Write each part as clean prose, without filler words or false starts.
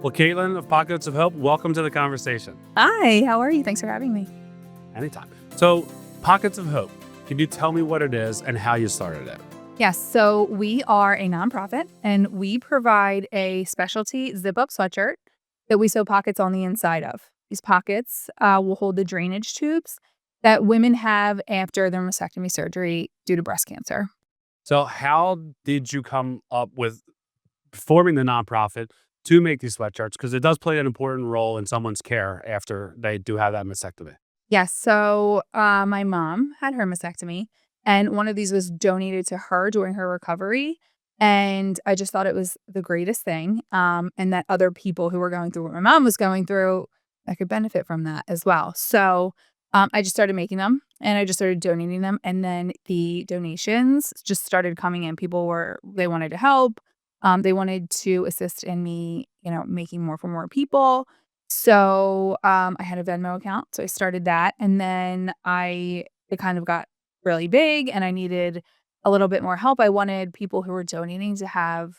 Well, Katelynn of Pockets of Hope, welcome to the conversation. Hi, how are you? Thanks for having me. Anytime. So, Pockets of Hope, can you tell me what it is and how you started it? Yes, so we are a nonprofit and we provide a specialty zip up sweatshirt that we sew pockets on the inside of. These pockets will hold the drainage tubes that women have after their mastectomy surgery due to breast cancer. So, how did you come up with forming the nonprofit to make these sweatshirts? Because it does play an important role in someone's care after they do have that mastectomy. Yes, so my mom had her mastectomy, and one of these was donated to her during her recovery. And I just thought it was the greatest thing, and that other people who were going through what my mom was going through, I could benefit from that as well. So I just started making them, and I just started donating them, and then the donations just started coming in. They wanted to help, they wanted to assist in me, making more for more people. So, I had a Venmo account, so I started that, and then it kind of got really big, and I needed a little bit more help. I wanted people who were donating to have,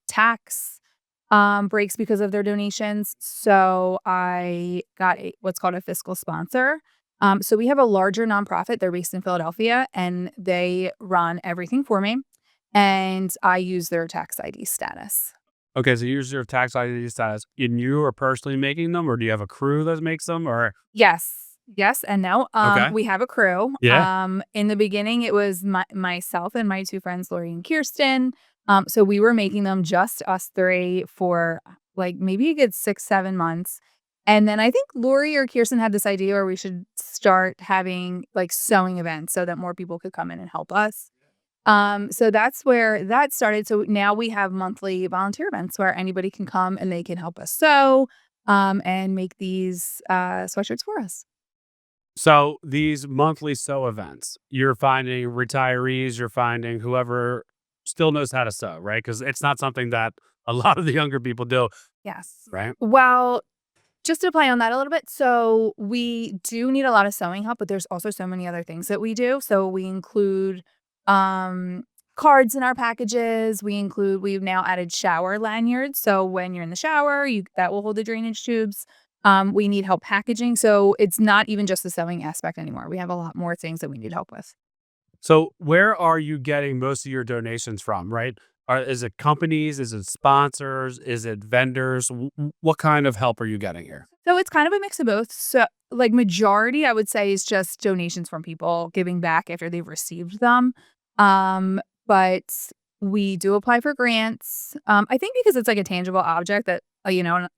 tax, breaks because of their donations, so I got what's called a fiscal sponsor. So we have a larger nonprofit, they're based in Philadelphia, and they run everything for me, and I use their tax ID status. Okay, so you use your tax ID status, and you are personally making them, or do you have a crew that makes them? Or Yes. Yes and no. okay, We have a crew. yeah, In the beginning, it was myself and my two friends, Lori and Kirsten. So we were making them just us three for like maybe a good 6, 7 months. And then I think Lori or Kirsten had this idea where we should start having like sewing events so that more people could come in and help us. So that's where that started. So now we have monthly volunteer events where anybody can come and they can help us sew, and make these sweatshirts for us. so these monthly sew events, you're finding retirees, you're finding whoever still knows how to sew, right? Because it's not something that a lot of the younger people do, Yes. right? Well, just to play on that a little bit, so we do need a lot of sewing help, but there's also so many other things that we do. So we include um, cards in our packages. We've now added shower lanyards. So when you're in the shower, that will hold the drainage tubes. We need help packaging. So it's not even just the sewing aspect anymore. We have a lot more things that we need help with. So where are you getting most of your donations from, right? Is it companies? Is it sponsors? Is it vendors? What kind of help are you getting here? So it's kind of a mix of both. So like majority, I would say, is just donations from people giving back after they've received them. But we do apply for grants. I think because it's like a tangible object that,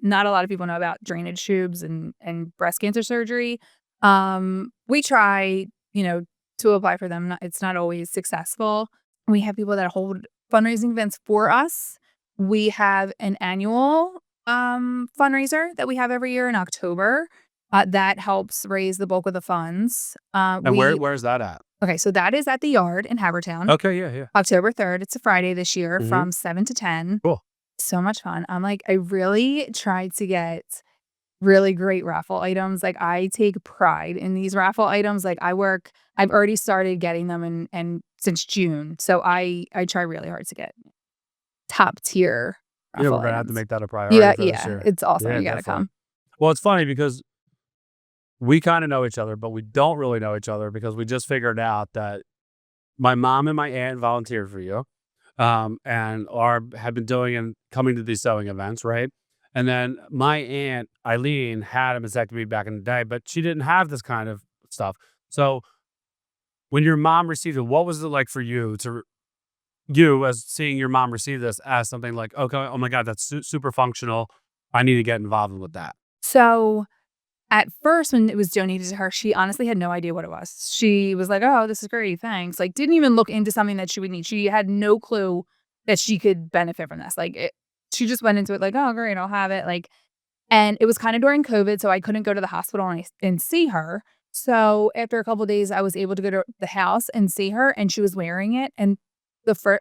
not a lot of people know about drainage tubes and breast cancer surgery. We try, to apply for them. It's not always successful. We have people that hold fundraising events for us. We have an annual fundraiser that we have every year in October, that helps raise the bulk of the funds. And We where's that at? Okay, so that is at the Yard in Havertown, Okay, yeah, yeah. October 3rd. It's a Friday this year Hmm. from 7 to 10. Cool. So much fun. I really tried to get really great raffle items. Like, I take pride in these raffle items. Like, I've already started getting them and since June. So I try really hard to get top tier Yeah, raffle we're gonna have to items. make that a priority Yeah, for this yeah, year. it's awesome. Yeah, You gotta definitely. come. Well, it's funny because we kind of know each other, but we don't really know each other because we just figured out that my mom and my aunt volunteered for you, and are have been doing and coming to these sewing events, right? And then my aunt Eileen had a mastectomy back in the day, but she didn't have this kind of stuff. So when your mom received it, what was it like for you as seeing your mom receive this as something like, okay, oh my god, that's super functional. I need to get involved with that. So at first, when it was donated to her, she honestly had no idea what it was. She was like, "Oh, this is great, thanks." Like, didn't even look into something that she would need. She had no clue that she could benefit from this. She just went into it like, "Oh, great, I'll have it." Like, and it was kind of during COVID, so I couldn't go to the hospital and see her. So after a couple of days, I was able to go to the house and see her, and she was wearing it. And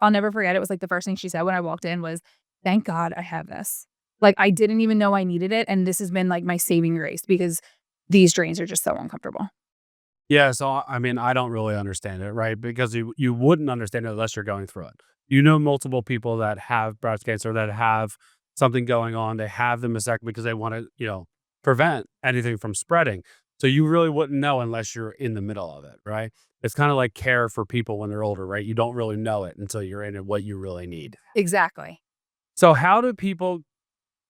I'll never forget. It was like the first thing she said when I walked in was, "Thank God I have this." Like, I didn't even know I needed it, and this has been like my saving grace because these drains are just so uncomfortable. Yeah, so I mean, I don't really understand it, right? Because you wouldn't understand it unless you're going through it. You know multiple people that have breast cancer that have something going on. They have the mastectomy because they want to, prevent anything from spreading. So you really wouldn't know unless you're in the middle of it, right? It's kind of like care for people when they're older, right? You don't really know it until you're in it, what you really need. Exactly. So how do people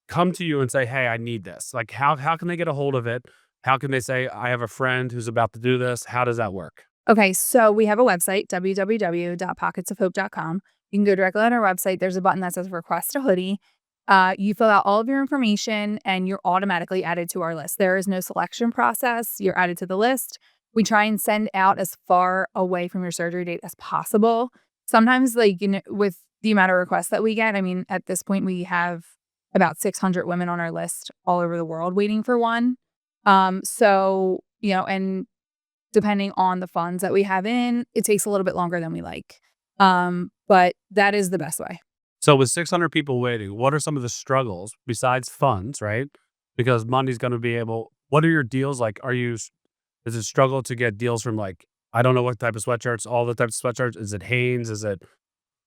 come to you and say, "Hey, I need this"? Like, how can they get a hold of it? How can they say, "I have a friend who's about to do this"? How does that work? Okay, so we have a website, www.pocketsofhope.com. You can go directly on our website. There's a button that says request a hoodie. You fill out all of your information and you're automatically added to our list. There is no selection process. You're added to the list. We try and send out as far away from your surgery date as possible. Sometimes, like, with the amount of requests that we get, I mean, at this point, we have about 600 women on our list all over the world waiting for one. And depending on the funds that we have in, it takes a little bit longer than we like. But that is the best way. So with 600 people waiting, what are some of the struggles besides funds, right? Because money's going to be able. What are your deals like? Is it struggle to get deals from, like, I don't know what type of sweatshirts, all the types of sweatshirts? Is it Hanes? Is it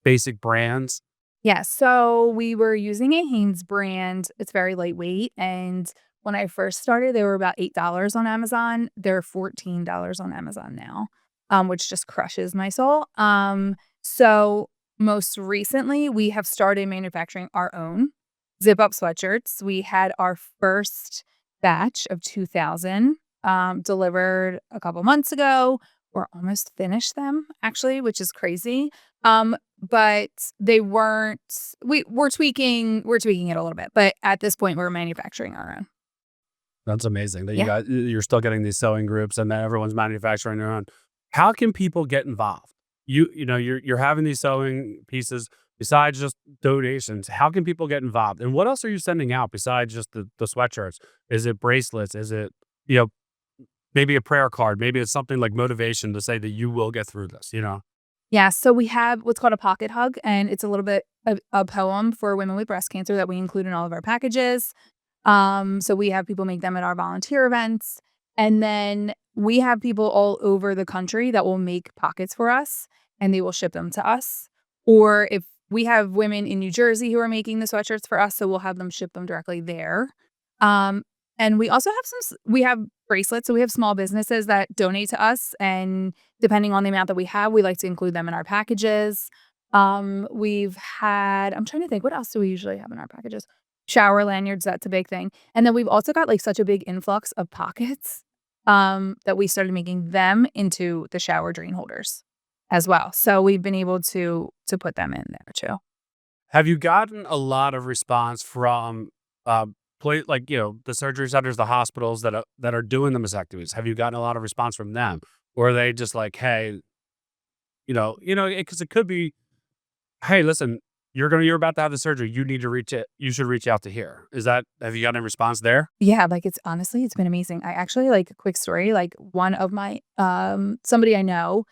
basic brands? Yeah, so we were using a Hanes brand. It's very lightweight, and when I first started, they were about $8 on Amazon. They're $14 on Amazon now, which just crushes my soul. So most recently, we have started manufacturing our own zip-up sweatshirts. We had our first batch of 2,000 delivered a couple months ago. We're almost finished them, actually, which is crazy. But they weren't we're tweaking it a little bit, but at this point we're manufacturing our own. That's amazing that Yeah. you're still getting these sewing groups and that everyone's manufacturing their own. How can people get involved? You're having these sewing pieces besides just donations. How can people get involved? And what else are you sending out besides just the sweatshirts? Is it bracelets? Is it, you know, maybe a prayer card? Maybe it's something like motivation to say that you will get through this. Yeah, so we have what's called a pocket hug, and it's a little bit of a poem for women with breast cancer that we include in all of our packages. So we have people make them at our volunteer events, and then we have people all over the country that will make pockets for us, and they will ship them to us. Or if we have women in New Jersey who are making the sweatshirts for us, so we'll have them ship them directly there. Um, and we also have we have bracelets, so we have small businesses that donate to us, and depending on the amount that we have, we like to include them in our packages. We've had I'm trying to think, what else do we usually have in our packages? Shower lanyards, that's a big thing. And then we've also got, like, such a big influx of pockets, that we started making them into the shower drain holders as well. So we've been able to put them in there too. Have you gotten a lot of response from, the surgery centers, the hospitals that are doing the mastectomies? Have you gotten a lot of response from them? Or are they just like, "Hey," because it could be, "Hey, listen, you're about to have the surgery. You should reach out to here." Have you gotten a response there? Yeah, like, it's honestly, it's been amazing. I actually, like, a quick story, like, one of my somebody I know,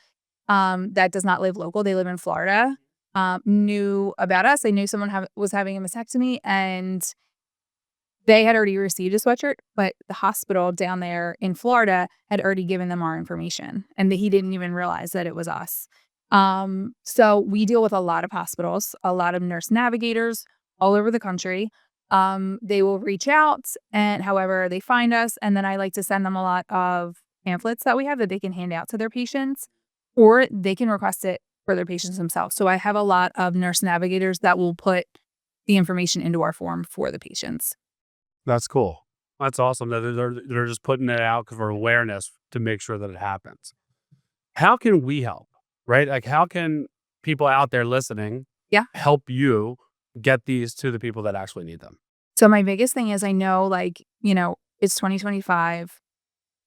that does not live local, they live in Florida, knew about us. They knew someone was having a mastectomy, and they had already received a sweatshirt, but the hospital down there in Florida had already given them our information, and that he didn't even realize that it was us. So we deal with a lot of hospitals, a lot of nurse navigators all over the country. They will reach out and however they find us, and then I like to send them a lot of pamphlets that we have that they can hand out to their patients, or they can request it for their patients themselves. So I have a lot of nurse navigators that will put the information into our form for the patients. That's cool. That's awesome that they're just putting it out for awareness to make sure that it happens. How can we help, right? Like, how can people out there listening Yeah. help you get these to the people that actually need them? So my biggest thing is I know, like, it's 2025.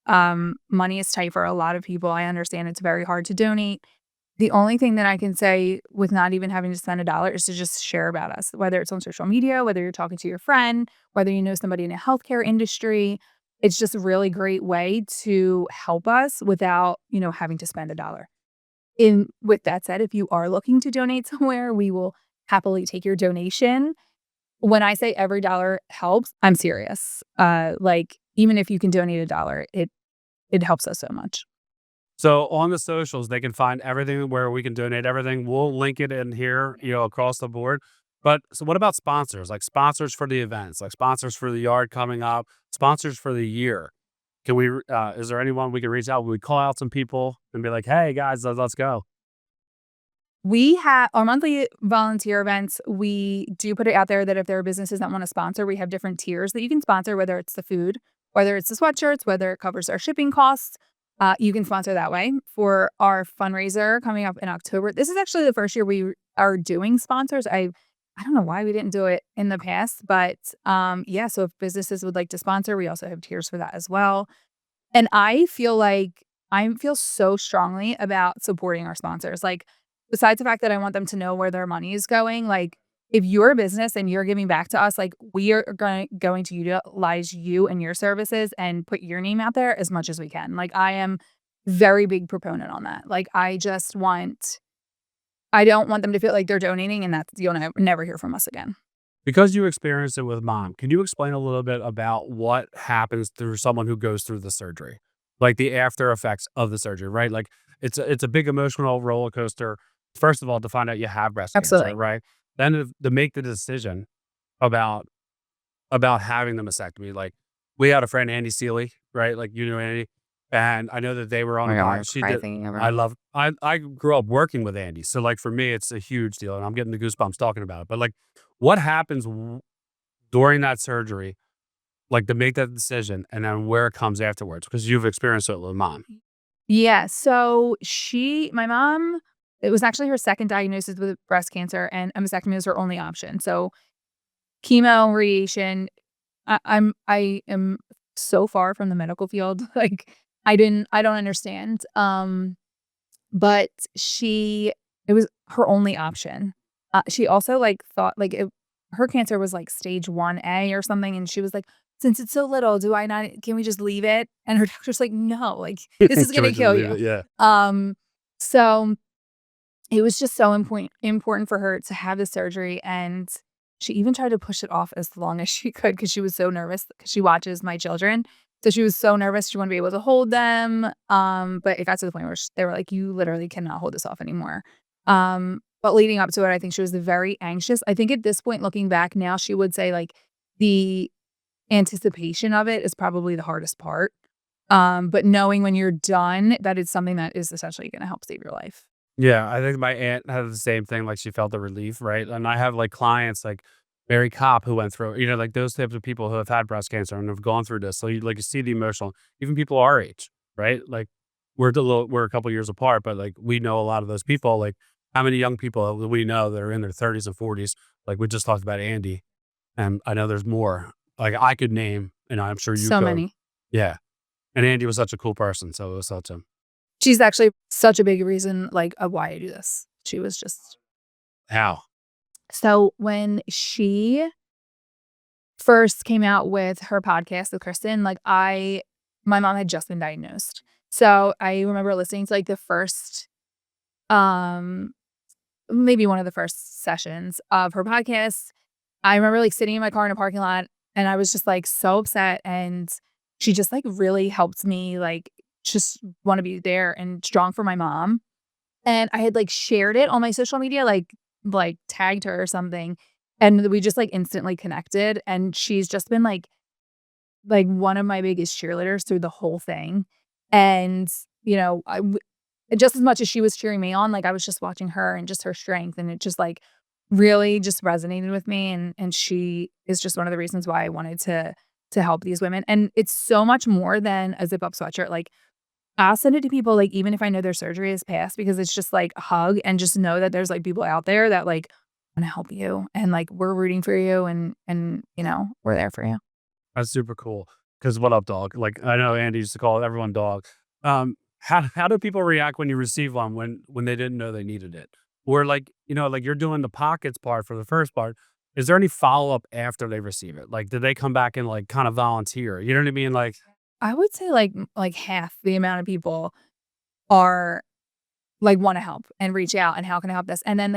Money is tight for a lot of people. I understand it's very hard to donate. The only thing that I can say with not even having to spend a dollar is to just share about us, whether it's on social media, whether you're talking to your friend, whether you know somebody in a healthcare industry. It's just a really great way to help us without, having to spend a dollar. With that said, if you are looking to donate somewhere, we will happily take your donation. When I say every dollar helps, I'm serious. Like, even if you can donate a dollar, it helps us so much. So on the socials, they can find everything where we can donate everything. We'll link it in here, across the board. But so what about sponsors? Like sponsors for the events, like sponsors for the yard coming up, sponsors for the year. Can we, is there anyone we can reach out? We call out some people and be like, hey guys, let's go. We have our monthly volunteer events. We do put it out there that if there are businesses that want to sponsor, we have different tiers that you can sponsor, whether it's the food, whether it's the sweatshirts, whether it covers our shipping costs. You can sponsor that way. For our fundraiser coming up in October, this is actually the first year we are doing sponsors. I don't know why we didn't do it in the past, but yeah. So if businesses would like to sponsor, we also have tiers for that as well. And I feel so strongly about supporting our sponsors. Like, besides the fact that I want them to know where their money is going, like, if you're a business and you're giving back to us, like, we are going to utilize you and your services and put your name out there as much as we can. Like, I am very big proponent on that. Like, I don't want them to feel like they're donating and that's you'll never hear from us again. Because you experienced it with mom, can you explain a little bit about what happens through someone who goes through the surgery? Like the after effects of the surgery, right? Like it's a big emotional roller coaster. First of all, to find out you have breast cancer, Absolutely. right? Then to make the decision about about having the mastectomy. Like we had a friend, Andy Seeley, right? Like you know Andy, and I know that they were Oh on my the God, I pod. would She cry did. thinking about I it. love. I grew up working with Andy, so like for me, it's a huge deal, and I'm getting the goosebumps talking about it. But like, what happens during that surgery, like to make that decision, and then where it comes afterwards? Because you've experienced it with mom. Yeah, so my mom, it was actually her second diagnosis with breast cancer, and a mastectomy was her only option. So chemo, radiation, I am so far from the medical field. Like, I don't understand. But it was her only option. She also, like, thought, like, her cancer was, like, stage 1A or something, and she was like, "Since it's so little, do I not can we just leave it?" And her doctor's like, "No, like, this is Can we gonna just kill leave you." it? Yeah. Um, so it was just so important for her to have the surgery, and she even tried to push it off as long as she could because she was so nervous. Because she watches my children, so she was so nervous, she wanted to be able to hold them, but it got to the point where they were like, "You literally cannot hold this off anymore." But leading up to it, I think she was very anxious. I think at this point, looking back now, she would say, like, the anticipation of it is probably the hardest part, but knowing when you're done that it's something that is essentially gonna help save your life. Yeah, I think my aunt had the same thing, like, she felt the relief, right? And I have, like, clients like Mary Kopp who went through, like, those types of people who have had breast cancer and have gone through this. So you see the emotional, even people our age, right? Like, we're a couple years apart, but, like, we know a lot of those people. Like, how many young people that we know that are in their 30s and 40s? Like, we just talked about Andy, and I know there's more. Like, I could name, and I'm sure you So could. many. Yeah, and Andy was such a cool person, so it was such a She's actually such a big reason, like, of why I do this. She was just how? so when she first came out with her podcast with Kristen, like, my mom had just been diagnosed. So I remember listening to, like, the first, um maybe one of the first sessions of her podcast. I remember, like, sitting in my car in a parking lot, and I was just, like, so upset, and she just, like, really helped me, like, just wanna be there and strong for my mom. And I had, like, shared it on my social media, like, tagged her or something, and we just, like, instantly connected, and she's just been, like, one of my biggest cheerleaders through the whole thing. And, you know, just as much as she was cheering me on, like, I was just watching her and just her strength, and it just, like, really just resonated with me, and she is just one of the reasons why I wanted to help these women. And it's so much more than a zip-up sweatshirt. Like, I'll send it to people, like, even if I know their surgery is past, because it's just, like, a hug, and just know that there's, like, people out there that, like, wanna help you, and, like, we're rooting for you, and, we're there for you. That's super cool. Cause what up, dog? Like, I know Andy used to call everyone dog. How do people react when you receive one when they didn't know they needed it? Or like, like you're doing the pockets part for the first part. Is there any follow-up after they receive it? Like, did they come back and, like, kinda volunteer? You know what I mean? Like, I would say, like, half the amount of people are like, wanna help and reach out and how can I help this? And then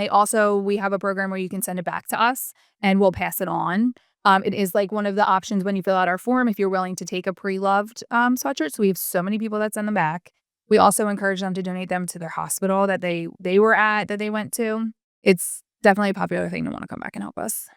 we have a program where you can send it back to us and we'll pass it on. It is, like, one of the options when you fill out our form if you're willing to take a pre-loved, sweatshirt. So we have so many people that send them back. We also encourage them to donate them to their hospital that they were at, that they went to. It's definitely a popular thing to want to come back and help us.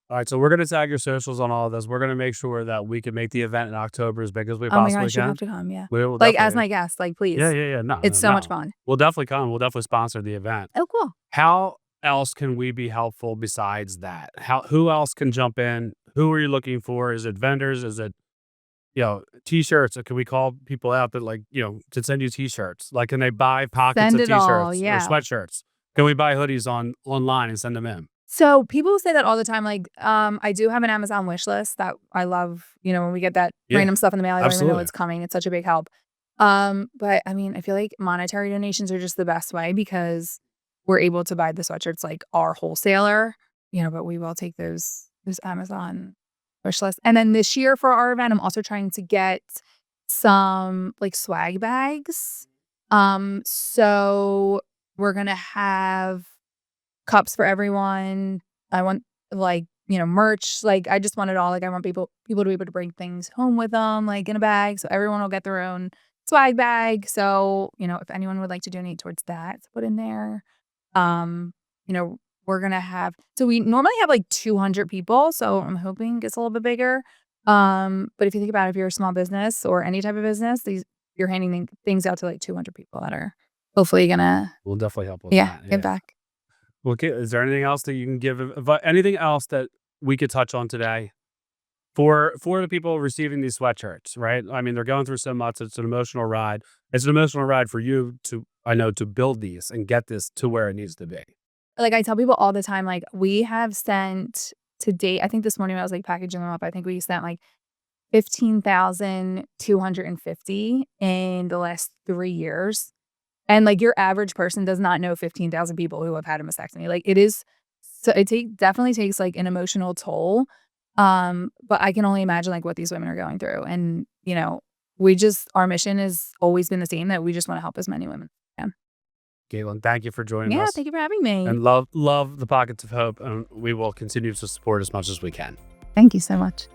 All right, so we're gonna tag your socials on all of this. We're gonna make sure that we can make the event in October as big as we Oh my possibly gosh, you can. have to come, yeah. We will Like, as definitely. my guest, like, Yeah, please. yeah, yeah. No, It's no, so much no. fun. We'll definitely come. We'll definitely sponsor the event. Oh, cool. How else can we be helpful besides that? Who else can jump in? Who are you looking for? Is it vendors? Is it, t-shirts? Or can we call people out that to send you t-shirts? Like, can they buy pockets Send of it all, t-shirts or yeah. sweatshirts? Can we buy hoodies online and send them in? So people say that all the time, like, I do have an Amazon wish list that I love, when we get that Yeah, random stuff in the mail, I don't even know absolutely. it's coming. It's such a big help. But I mean, I feel like monetary donations are just the best way because we're able to buy the sweatshirts like our wholesaler, but we will take those Amazon wish lists. And then this year for our event, I'm also trying to get some like swag bags. So we're gonna have cups for everyone. I want merch. Like I just want it all. Like I want people to be able to bring things home with them, like in a bag. So everyone will get their own swag bag. So, if anyone would like to donate towards that, to put in there. Um, we're gonna have so we normally have like 200 people. So I'm hoping it gets a little bit bigger. But if you think about it, if you're a small business or any type of business, you're handing things out to like 200 people that are hopefully gonna We'll definitely help with that. give Yeah. back. Well, okay, is there anything else that you can give? Anything else that we could touch on today for the people receiving these sweatshirts? Right? I mean, they're going through so much. It's an emotional ride. It's an emotional ride for you to build these and get this to where it needs to be. Like, I tell people all the time, like, we have sent to date I think this morning when I was, like, packaging them up, I think we sent, like, 15,250 in the last 3 years, and, like, your average person does not know 15,000 people who have had a mastectomy, like, it is so definitely takes, like, an emotional toll, but I can only imagine, like, what these women are going through, and, our mission has always been the same, that we just wanna help as many women as we can. Katelynn, thank you for joining Yeah, us, thank you for having me. and love the pockets of hope, and we will continue to support as much as we can. Thank you so much.